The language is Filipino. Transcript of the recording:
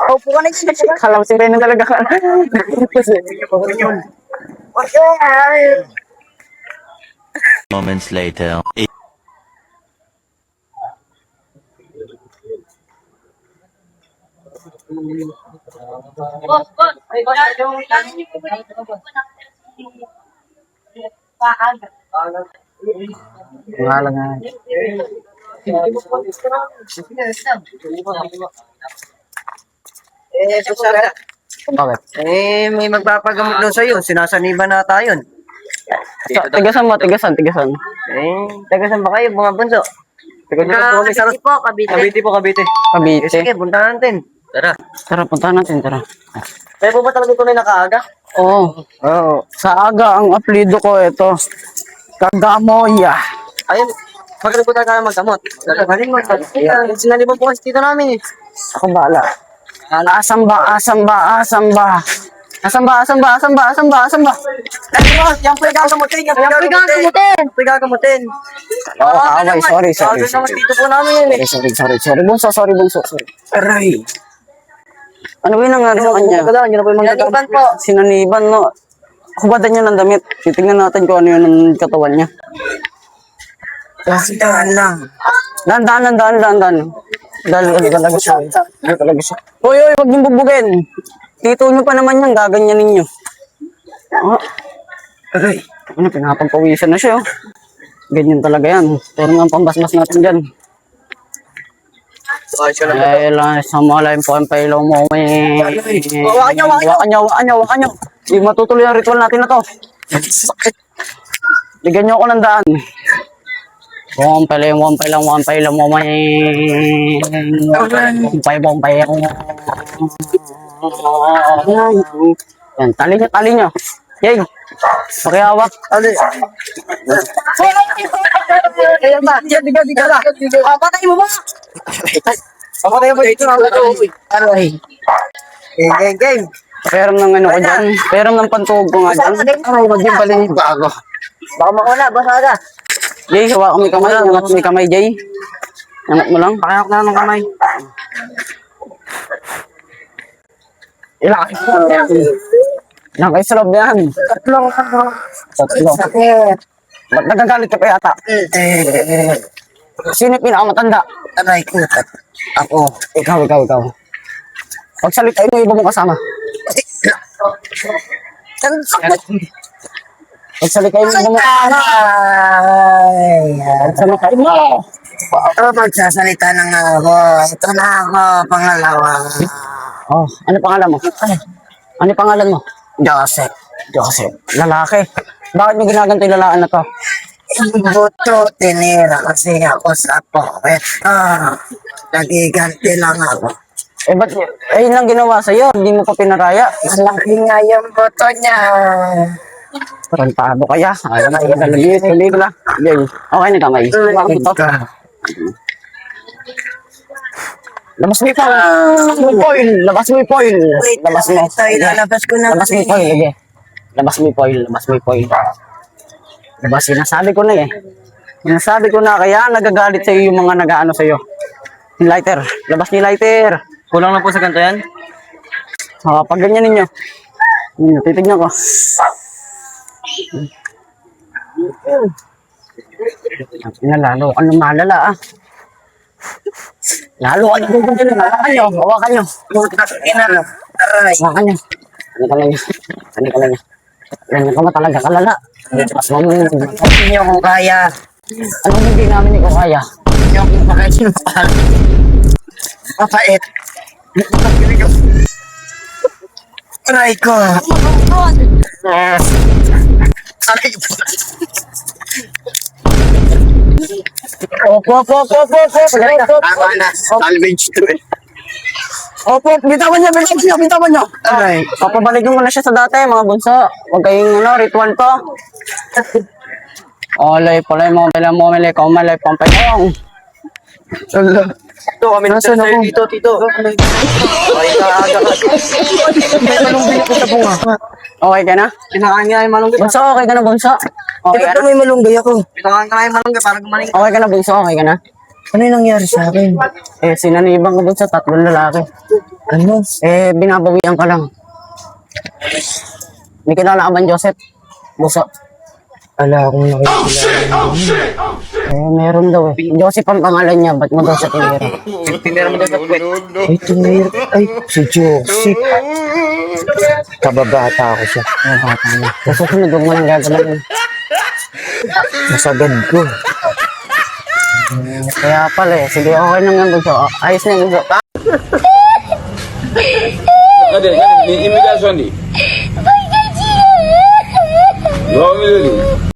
Opo ka na siya. Kala ko si Reno talaga ka. Moments later. Nga lang nga. Bakit? May magpapagamot daw sa'yo. Sinasaniban na tayo yun. Tigasan mo, tigasan. Tagasan ba kayo, mga bunso? Cavite po, Cavite. Cavite. Sige, punta natin. Tara. Tara, puntahan natin, tara. Kaya po ba talaga ito na nakaaga? Oo. Sa aga, ang apelido ko ito. Kagamoya. Ayun, magaling po tayo magdamot. Magaling mo. Sinaliban po kasi dito namin eh. Ako bahala. Asamba. Yan po yung gagamutin. Oo, away. Sorry. Naman dito po namin yun eh. Sorry. Bunso. Aray. Ano ba yung nangyari sa kanya? Yun na po yung mga Sinaniban po. Sinaniban, no? Hubatan niya ng damit. Titingnan natin kung ano yun ang katawan niya. Dahan lang. Dahan. Dahil talaga siya. Hoy, huwag niyong bugbugin. Tito niyo pa naman yan, gaganyanin niyo. Aray, ano, pinapampawisan na siya, oh. Ganyan talaga yan. Pero nga ang pambasbas natin dyan. Ay, lang, sa malalim po ang pailaw mo. Wakan niyo. Hindi matutuloy ang ritual natin na to. Sakit. Bigyan niyo ako ng daan. Wampay lang mo may. Bompay. Yan, tali niyo. Yay! Pakihawak. Ali. Ayan ba? Diga. Patay mo ba? Papatay mo dito. Aray. Game. Peram ng ano ko dyan. Peram ng pantuhog ko nga dyan. Aray, maging pala yung bago. Baka makuna, basta aga. Jay, hawa ko may kamay. Angat may kamay, Jay. Angat mo lang. Pakayok na ng kamay. Ilang kayo sa loob na yan. Tatlo. Sakit. Ba't nagagalit ka pa yata? Sino yung pinakamatanda? Aray, kutat. Ako. Ikaw. Pagsalitain mo, iba mo kasama. Pagsalitain mo, iba mo kasama. Pagsalitain mo. Magsasalita na nga ako. Ito na ako, pangalawa. Oh, ano pangalan mo? Ano pangalan mo? Joseph. Lalaki. Bakit mo ginaganto yung lalaan na to? Buto, tinira kasi ako sa poet. Nagiganti lang ako. Ba't ayun lang ginawa sa'yo? Hindi mo pa pinaraya? Malaki nga yung buto niya. Tarantado kaya. Ayaw na, tuloy ko lang. Okay na kamay. Labas mo yung foil. Labas mo yung foil. Ilalabas ko na. Labas mo yung foil. Sige. Labas mo yung foil. Labas, sinasabi ko na eh. Sinasabi ko na kaya nagagalit sa'yo yung mga nag-ano sa'yo. Yung lighter. Labas niyo yung lighter. Kulang na po sa ganito yan? Pag ganyan ninyo. Titignan ko. Lalo ka nang malala ah. Lalo ka nang gugulo. Hawakan nyo. Ganyan ka mo talaga kalala. Mas mo Hindi niyo ko kaya. anong hindi namin ikaw kaya? Hindi niyo ko kaya. Mapait. Aray ko. Aray ko. Opo. Tama na. Salvage to it. Opo, bitawan niyo. Aray. Papabalikin mo na siya sa dati, mga bunso. Huwag kayong ritual to. Olay, palay mo, malay, pampayong. Ito, kami nasa sa'yo dito, tito. Ay, kaaga ka. May malunggay ako sa bunga. Okay ka na? Pinakain nga yung malunggay. Bunso, okay ka na, bunso? Okay ka na? May malunggay ako. Pinakain nga yung malunggay para gumaling. Okay ka na, bunso? Okay ka na? Ano yung nangyari sa akin? Eh, sinanibang ko dun sa 3 lalaki. Ano? Eh, binabawian ka lang. May kilala ka ba, Joseph? Buso. Ala akong nakikilala. Eh, meron daw eh. Joseph ang pangalan niya, ba't mo daw siya tinira? Tinira mo daw sa puwet. Ay, tumira. Ay, si Joseph. Kababata ako siya. Ay, bata na. Sa susunod, huwag mo lang gagawin. Nasagad ko. Kaya pala eh. Sige, okay lang yan, Buso. Ayos na yung Buso. Hadi, imitasyon di. Yo,